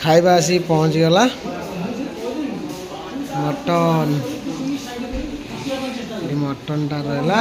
खाइबा आसी पहुँच गला मटन मटन टा रहा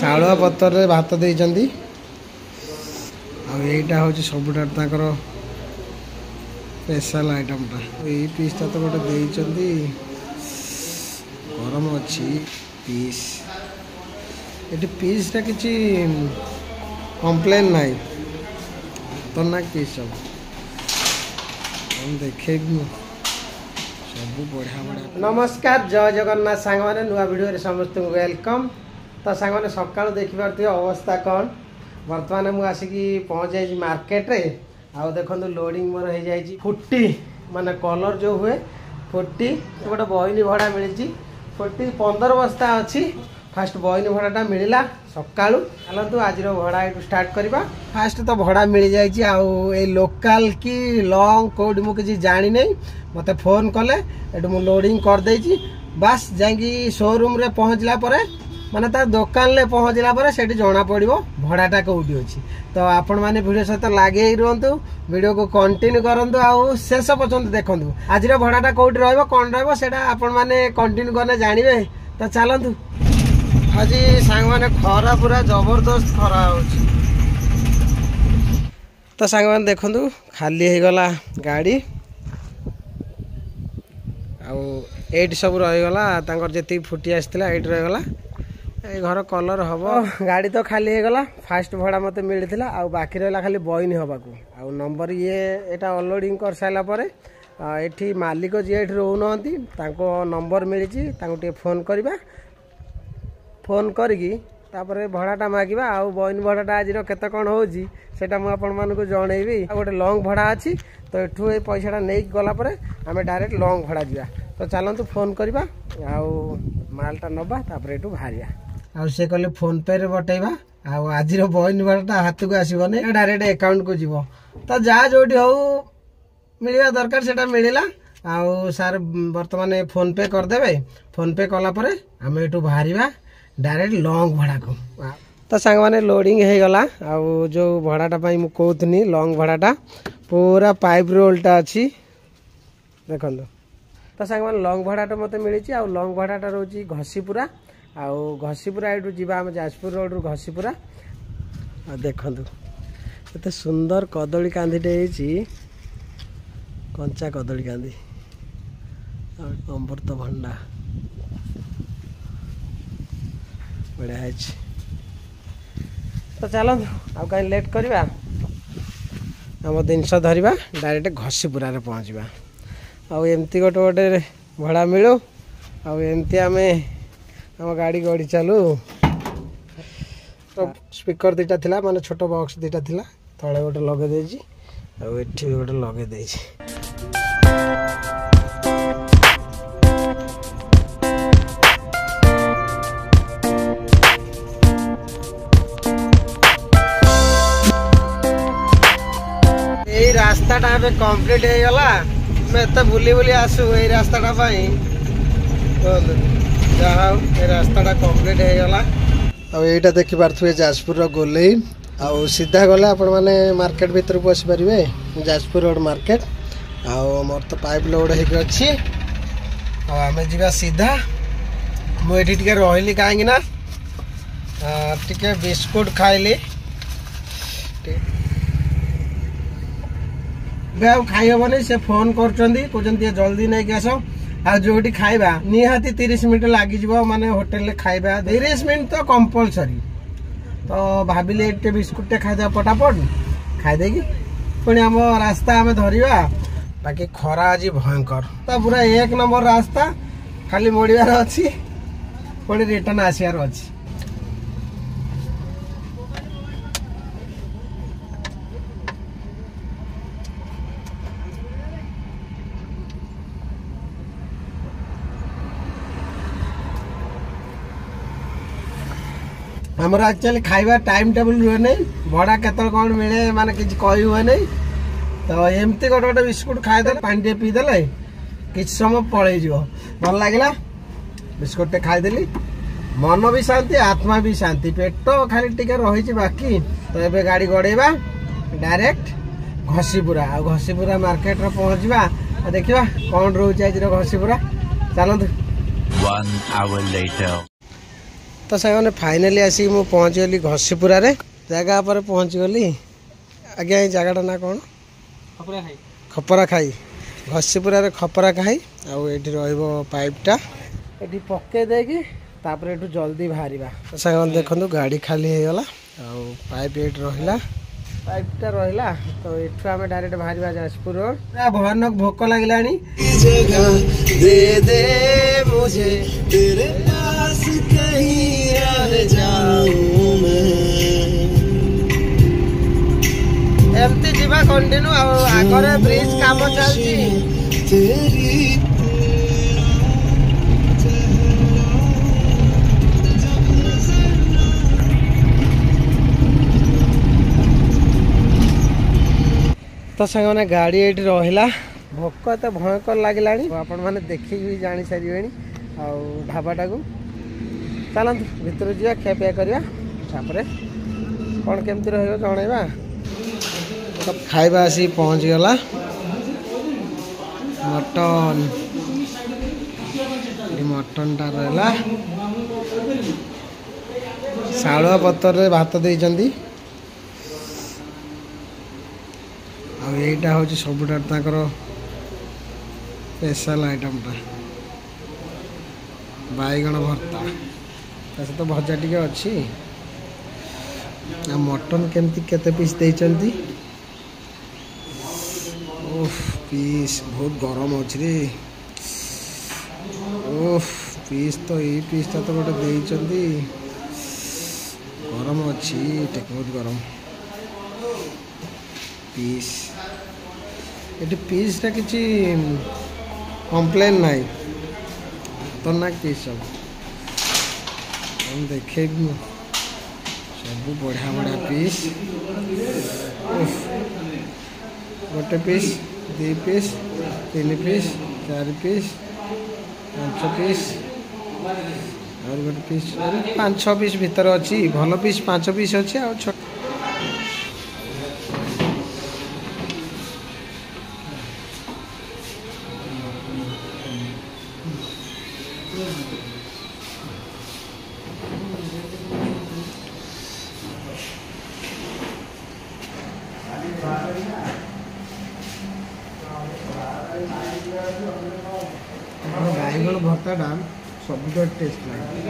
शालुआ पतर रे भात देइचंदी आईटा हूँ सबुठार ताकर स्पेशल आइटम टा यही पीसटा तो गोटे देइचंदी गरम अच्छी पीस ये पीसटा किसी कम्प्लेन नाई खतरनाक पीस सब देखे सब बढ़िया बढ़िया। नमस्कार जय जगन्नाथ सांग मैंने नुआ वीडियो समस्त वेलकम। तो सांग मैंने सका देखिपे अवस्था कौन बर्तमान मुझे आसिकी पहुँच जाइए मार्केट रे आउ देखो लोडिंग मोर हो जाए फुटी माने कलर जो हुए फुटी गोटे बहिनी भड़ा मिली 15 बस्ता अच्छी फास्ट बहिनी भड़ाटा मिलला सकाळू चलतु आज भड़ा ये स्टार्ट करवा। फास्ट तो भड़ा मिल जाइए आउ लोकल कि लंग कौट मुझे जानी नहीं मत फोन कले ये लोडिंग कर देची बास जाकि शोरूम रे पहुँचला माने तार दुकान ले पहुँचला से जना पड़ो भड़ाटा कौटी अच्छी। तो आपण मैंने वीडियो सहित लगे ही रुहतु वीडियो को कंटिन्यू करंतु आउ शेष पर्यंत देखु आज भड़ाटा कौटी रहिबो कौन रहिबो सेटा आपण मैंने कंटिन्यू करने जानवे। तो चलतु आज सांग मैंने खरा पूरा जबरदस्त खरा हो। तो सांग मैंने देखु खाली हो गला गाड़ी आठ सब रहीगला जी फुटी आसाला ये रहीगला ये घर कलर हम गाड़ी तो खाली हो गला। फास्ट भड़ा मत मिलता आ बाकी रहा खाली बइन हवाक आ नंबर ये अनलोडिंग कर सारापर ये मालिक जी ये रोना नंबर मिली फोन करवा फोन करी भड़ाटा मागिबा आ बइन भड़ाटा आज केते कौन होची सेटा मु आपण मानकु जणैबी। गोटे लॉन्ग भड़ा अच्छी तो एठू ए पैसाटा नहीं गला परे आमे डायरेक्ट लॉन्ग भड़ा जीवा। तो चलतु फोन करवा आउ मालटा नबा तापर एठू भारिया आ से कहले फोन पे रे बटेबा आज बइन भड़ाटा हाथ को आसबनी डायरेक्ट अकाउंट को जीव। तो जहाँ जोटी हो मिलवा दरकार सेटा मिलला आउ सार वर्तमान फोन पे करदे फोन पे कलापर आम एठू बाहरिया डायरेक्ट लॉन्ग भड़ा को। तो सांग माने लोडिंग हो गला आउ जो भड़ाटा मु कहूनी लॉन्ग भड़ाटा पूरा पाइप रोलटा अच्छी देखो। तो सांग माने लॉन्ग भड़ाटा मत मिली आउ लॉन्ग भड़ाटा रोची घसीपुरा आउ घसीपुरा एठू जीवा आम जाजपुर रोड रु घसीपुरा आ देखो एत सुंदर कदली कांदीटे कंचा कदली कांदी अमृत भंडा बढ़िया है। तो चलो आउ कहीं लेट करवा आम जिनस धरवा डायरेक्ट घसीपुरा रे पहुँचवा आउ एमती गोटे गोटे भड़ा मिलू आउ एमती आमे आम गाड़ी गड़ी चलू। तो स्पीकर दीटा थिला माने छोट बॉक्स दीटा थिला तले गोटे लगे देजी आउ एठी भी गोटे लगे देजी। रास्ताटा कंप्लीट हो गला मैं बुली बुली आसू ये रास्ताटा जहाँ ये रास्ताटा कंप्लीट हो गला। आईटा देखी पारे जाजपुर गोलेई आउ सीधा गले आपण मैंने मार्केट भीतर को आसी पारे जाजपुर रोड मार्केट मोर तो पाइप लोड होगी आम जा सीधा मुझे टे रही कहीं टे बिस्कुट खाइली खाई हेनी से फोन कर जल्दी नहीं कि आस आ जो खाइबा निहाती 30 मिनट लग माने होटेल ले खाइबा 30 मिनट तो कंपलसरी। तो भाविले एटे बिस्कुट टे खाइदा पटापट खाईदे पुणी आम रास्ता आम धरवा बाकी खरा आज भयंकर। तो पूरा 1 नंबर रास्ता खाली मोड़ार अच्छी पुणी रिटर्न आसार अच्छी। आमर एक्चुअली खाइबा टाइम टेबल रुहे नहीं भड़ा केतल कौन मिले माने किसी कही हुए नहीं। तो एमती गोटे गोटे बिस्कुट खाईदे पानी टे पीदे कि समय पलि भल लगे बिस्कुट टे खाईदेली मन भी शांति आत्मा भी शांति पेट खाली टिके रही बाकी। तो ये गाड़ी गड़ेबा डायरेक्ट घसीपुरा आ घसीपुरा मार्केट रे पहुँचवा देखा कौन रोच आज घसीपुरा चलतु 1 hour later तो साने फाइनाली आसिक मु पहुँच गली घसीपुरा रे जगह पर पहुँच गली आज्ञा ये जगह ना कौन खपरा खाई घसीपुरा रे खपरा खाई आठ पाइपटा ये पके देकी तापर एठू जल्दी बाहर तो सामान देखो गाड़ी खाली हो गला पाइप ये रहा पाइपटा रहा तो एठू आम डायरेक्ट बाहर जाजपुर रोड भयानक भोक लगला एमती जीवा कंटिन्यू आगे ब्रिज काम चलती तो साने गाड़ी ये रहा भोक तो भयंकर लगला आपण मैंने देखिक भी जानी सारे ढाबाटा को चलतु भितर जा खियापिया करवा कौन केमती रहा तो खाइबा आसी पहुँच गला मटन मटनटा रहा शालुआ पतर रे भात देइचंदी यहीटा हूँ सबुठ स्पेशल आइटमटा बैगण भर्ता सहित भजा टी अच्छी मटन केमती केते पीस देइचंदी ओफ पीस बहुत गरम अच्छी रे ओफ पीस तो ये पीसटा तो गोटे देइचंदी गरम अच्छी बहुत गरम पीस ये पीसटा किसी कम्प्लेन ना खतरनाक पीस सब देखे सब बढ़िया बढ़िया पीस गोटे piece 2 piece 3 piece 4 piece 5 piece और गोटे पीस 5-6 पीस भीतर अच्छी भल पीस 5 पीस अच्छी आ बैगण भर्ता सब टेस्ट लगे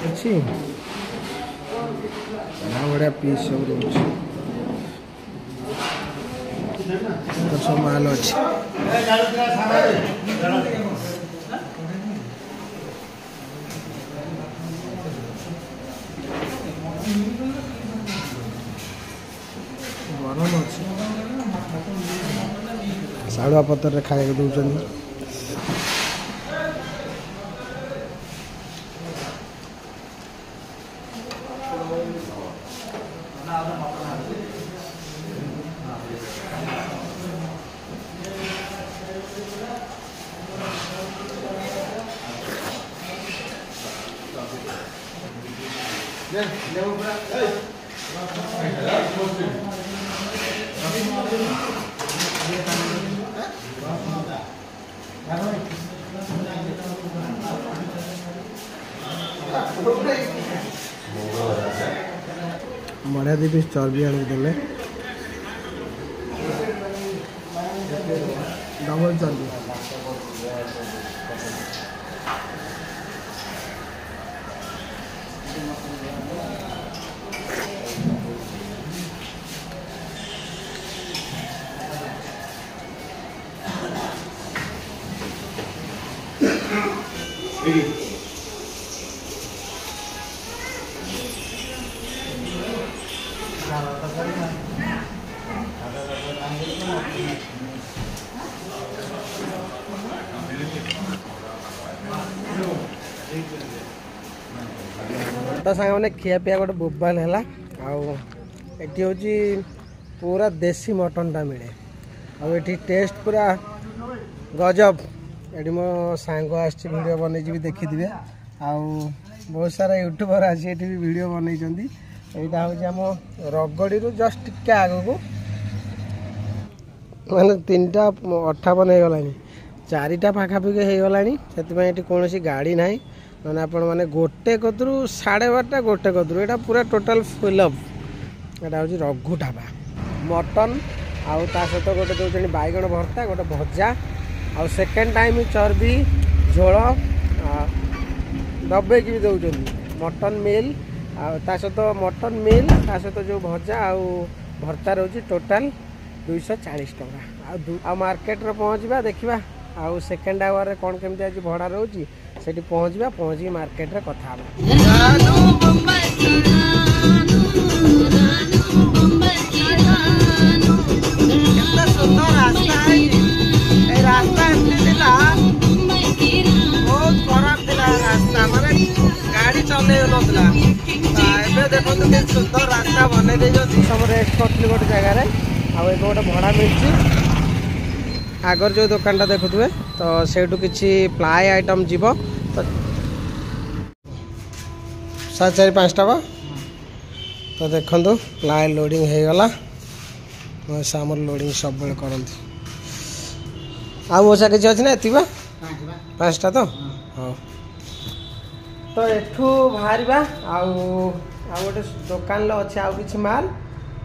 अच्छी बढ़िया पीस सब रोच सब माल अच्छी गरम अच्छी शालुआ पतर रे खाया दौरान बढ़िया दी पीस चर्बी आने देले डबल चर्बी तो सांग मैंने खिया पिया गोटे बोबाल है आठी हूँ पूरा देसी मटनटा मिले आठी टेस्ट पूरा गजब। ये मो सांग आडियो बन देखिथे आउ बहुत सारा यूट्यूबर आसी भी वीडियो बन यहाँ हूँ आम रगड़ी जस्ट टिके आग को मैंने 3:58 हो गला 4टा पाखापाखि हो गला से कौन गाड़ी ना मैंने आपण मैंने गोटे कदरू 12:30 गोटे कदरू यहाँ पूरा टोटाल फिलअप। यहाँ हूँ रघु ढाबा मटन आउ ता सहित गोटे दौरान बैगण भर्ता गोटे भजा आउ सेकेंड टाइम चर्बी झोल दबेक भी दौरान मटन मिल ता सहित मटन मिल ता सहित जो भजा आउ भर्ता रोचे टोटाल 240 टका। आ मार्केट रे पहुँचवा देखा आउ सेकेंड आवर कौन केमती आज भड़ा रोची सेठी पहुँचवा पहुँची मार्केट रे कथा रास्ता बहुत खराब था रास्ता माने गाड़ी चले ना देखो सुंदर रास्ता बनई सब रेस्ट कर गोटे जगार आउ गोटे भड़ा मिलती आगर जो दुकानटा देखुए तो सेठू किसी प्लाय आइटम जीव तो 4-5 टका तो देखो प्लाय लोडिंग हो गला सामर लोडिंग सब बेले करती आ मोसा किसी अच्छी ना एति 5टा तो हाँ तो एठू बाहर गोटे दुकान अच्छे आउ कि माल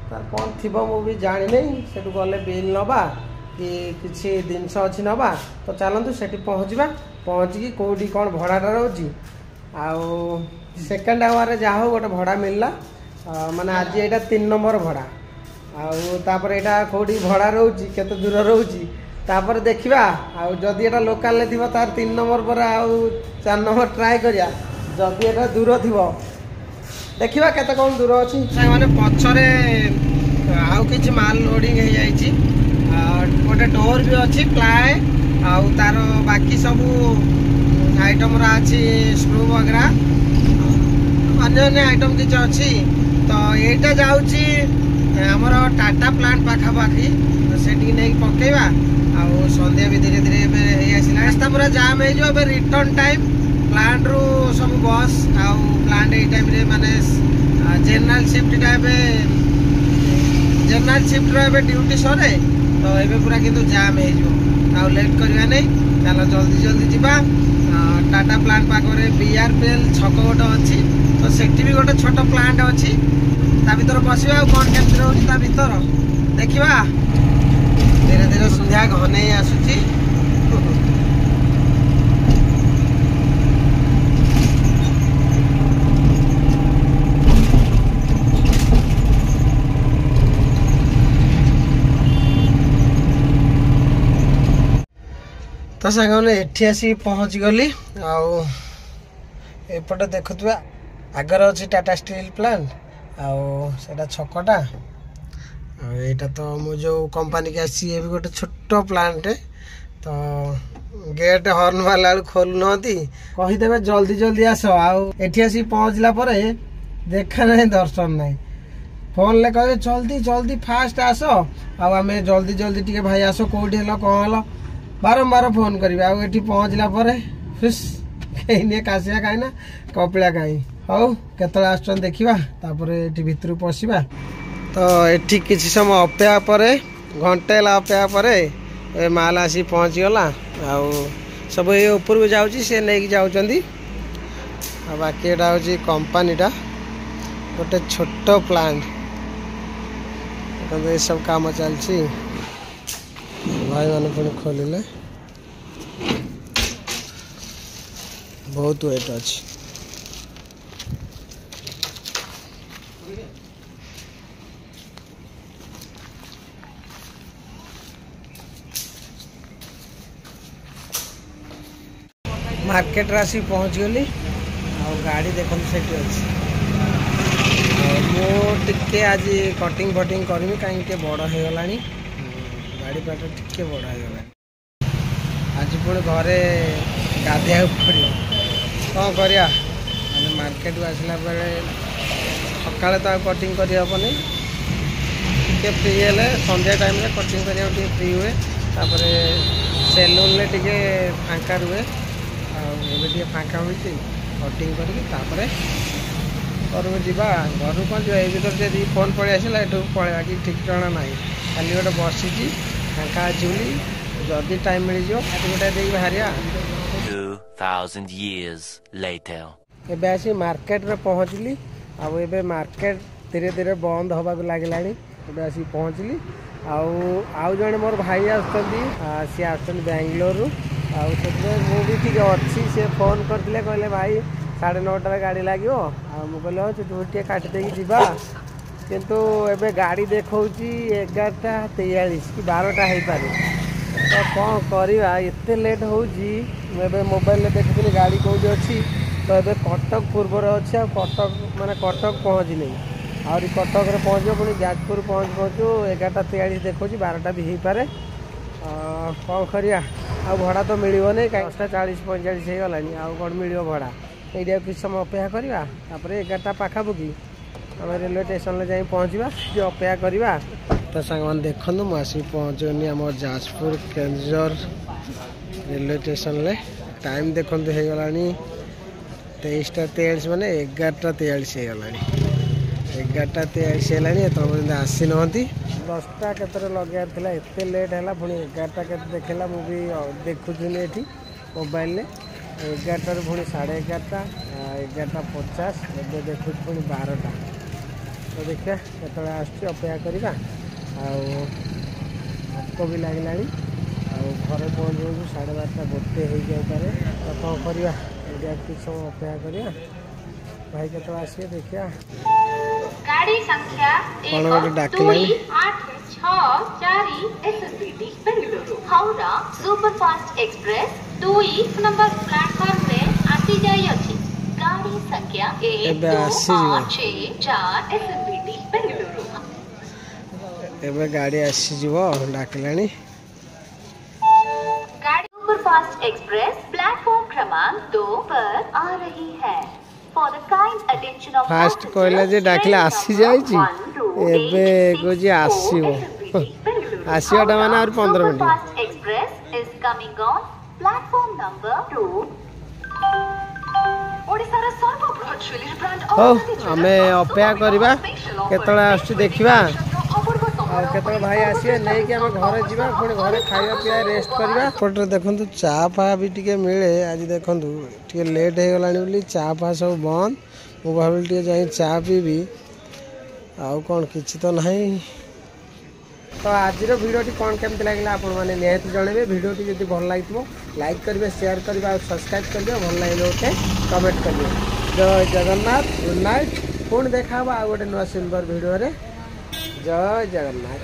तार कौन थी मुझे जानी नहीं से गले बिल नवा कि किसी जिनस अच्छी नवा तो चलतु से पहुँचवा पहुँचिकी कौटी कौन भड़ाटा रोची आउ सेकेंड आवर जहाँ हो गोटे भड़ा मिलला माने आज यहाँ 3 नंबर भड़ा आउर यहाँ कौटी भड़ा रोची केते दूर रोची तापर देखा आउ जदि एटा लोकाल थी तार 3 नंबर पर आउ 4 नंबर ट्राए करिया जदि एटा दूर थी देखा केते कौन दूर अच्छी मैंने पछरे आउ कि माल लोडिंग हो जाइए गोटे डोर भी अच्छी प्लाय आउ तार बाकी सब आइटम अच्छी स्क्रू वगैरह अन्य आइटम किसी अच्छी तो यहाँ जाऊँगी आमर टाटा प्लांट पाखापाखि से नहीं पकेवा आउ संध्या भी धीरे धीरे आसला रास्ता पूरा जाम हो रिटर्न टाइम प्लांट रू सब बस आउ प्लांट ये टाइम माने जनरल शिफ्ट जनरल शिफ्ट रे ड्यूटी सरे तो ये पूरा किंतु जाम हो लेट करवा नहीं चलो जल्दी जल्दी जीवा टाटा प्लांट पाखे BRPL छक गोटे अच्छी तो सेठी भी गोटे छोट प्लांट अच्छी ता भीतर पशिवा कौन केमती रोची ता भीतर देखा धीरे धीरे संध्या घने आसूची तो सांग मैंने एठी आसी पहुँच गली आउटे देखुआ आगर अच्छी टाटा स्टील प्लांट आउटा छकटा आईटा तो मु जो कंपनी की आसी ये भी गोटे छोट प्लांट तो गेट हॉर्न वाला खोलु नहती कहीदेवे जल्दी जल्दी आस आठी आसी पहुँचला देखा ना दर्शन ना फोन ले कहे जल्दी जल्दी फास्ट आस आम जल्दी जल्दी टी भाई आस कौटी है कौन है बारंबार फोन करी आठी पहुँचला फिस कहीं काशिया कहीं ना कपिला कहीं हौ केतले आस देखा ये भितर पशिबा तो ये किसी समय अपेक्षा पर घंटे अपेक्षा पर माल आसी पहुँच गला आउ सब ये ऊपर को जाऊँगी सी नहीं जाऊँगी बाकी यहाँ हूँ कंपनीटा गोटे छोट प्लांट ये सब काम चलती भाई मैंने पुणी खोलिले बहुत वेट अच्छी मार्केट रे आसी पहुँच गली आ गाड़ी देखो सेठी अच्छी मुझे आज कटिंग फटिंग करमी कहीं बड़ हो गला गाड़ी पाट टे बड़ हो गला आज पुणी घरे गाधे पड़ो कौन करिया मैंने मार्केट को आसला बेले सकाले तो कटिंग करहबनी टे फ्री है संध्या टाइम रे कटिंग करा फ्री हुए तापर सेलून रे टे फांका रुए आगे फांका होती कटिंग करके घर जावा घर कौन जा भर फोन पड़े आसला ये पलैया कि ठीक जଣା ना खाली गोटे बसी फांका अच्छी बोली जदि टाइम मिल जाए गोटे दे बाहर 2000 years later एबे आसी मार्केट रे पहुँचली आउ एबे मार्केट धीरे धीरे बंद होगा लगे एबे आसी पहुँचली आउ जड़े मोर भाई सी आस बेंगलोर मुझे अच्छी से फोन करते कहले भाई 9:30 गाड़ी लगे मुझे अच्छे तू टे काटिदे जा किंतु एबे गाड़ी देखा 11:43 कि 12टा हो पारे तो कौन करवा एत लेट हो मोबाइल देखी गाड़ी कौटी अच्छी तो ये कटक पूर्वर अच्छी आ कटक माने कटक पहुँची नहीं आहरी कटक रे पहुँच पुणी जाजपुर पहुँचू 11:43 देखा 12टा भी हो पारे कौन करिया आ भड़ा तो मिल नहीं कहीं 10:40-45 हो गलानी आउ कौन मिल भड़ा ये किस समय अपेक्षा करवा 11टा पाखापाखि आम रेलवे स्टेशन में जाई पहुँचवा जो अपेक्षा करवा तो सांग मैंने देखु मुझे पहुँचनी आम जाजपुर केन्दुझर रेलवे स्टेशन ले टाइम देखो हो गला 23:43 माने 11:43 हो गला 11:43 है पर्यटन आसी ना 10टा के लगे एत लेट है पुणी 11टा के देखला मुझे देखुनी ये मोबाइल 11टार पुणी 11:30 11:50 ए देखु पुणी 12टा तो देखिए केत अपेक्षा करवा भोक भी लगला घर पहुँचू 12:30 गोटे हो जाए तो कौन करवा कि समय अपेक्षा करवा भाई केत आसिए देखिया गाड़ी संख्या 1286 SSBT Bengaluru Howrah superfast express 2 number platform में आसी जाई अछि गाड़ी संख्या 1264 एसएसबीटी बेंगलुरु एबे गाड़ी आसी जीवो डाकलानी गाड़ी सुपरफास्ट एक्सप्रेस प्लेटफॉर्म क्रमांक 2 पर आ रही है फास्ट कहला जे डाकले आसी जाई एबे कोजी आसीबो आसीवाटा माने और 15 minute express is coming on platform number 2 Odisha रा सर्वबृहत ज्वेलरी ब्रांड हो हमें अपेक्षा करबा केतला आसी देखिबा और केतला भाई आसीए नहीं कि हम घर जीवा पुणी घर खाइबा पिया रेस्ट करबा पटरे देखंतु चा पा भी टिके मिले आज देखंतु टिके लेट हो गलानी बोली चा पा सब बंद मु भाबिल टिके जाई चा पीबी आउ कौन किछि तो नहीं तो आज भिडियो कौन केमती लगे आपण मैंने निहत जनइबे भिडियो जब भल लगे लाइक करेंगे शेयर करेंगे और सब्सक्राइब करेंगे भल लगे गोटे कमेंट करेंगे जय जगन्नाथ गुड नाइट पुणी देखा आ गोटे नुआ सुंदर भिडियो जय जगन्नाथ।